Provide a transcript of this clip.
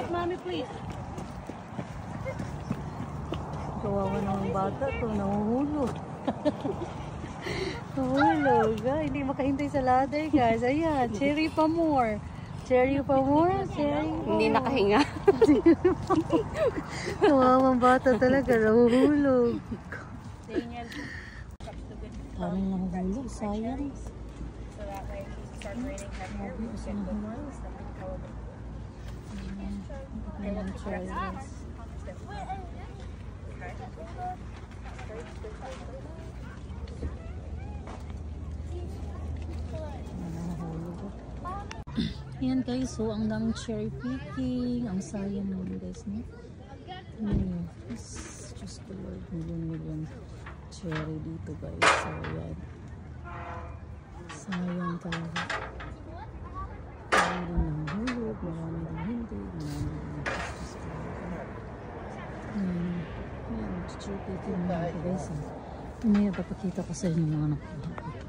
out, mommy, please. Kawawa ng bata to, nahuhulog. Nahuhulog. Hindi makahintay sa ladder, guys. Ayan, cherry pa more. Cherry pa more, cherry pa more. Hindi nakahinga. Kawawang bata talaga, nahuhulog. Parang nahuhulog, sayang. Yan guys, so ang daming cherry picking, ang sayang naman guys, no? Just the Lord, million cherry dito guys, so yan. Sayang talaga. Marami rin nahulog, marami rin hindi, marami rin just yan, cherry picking mga guys. May papakita ko sa inyo mga nakuha ko.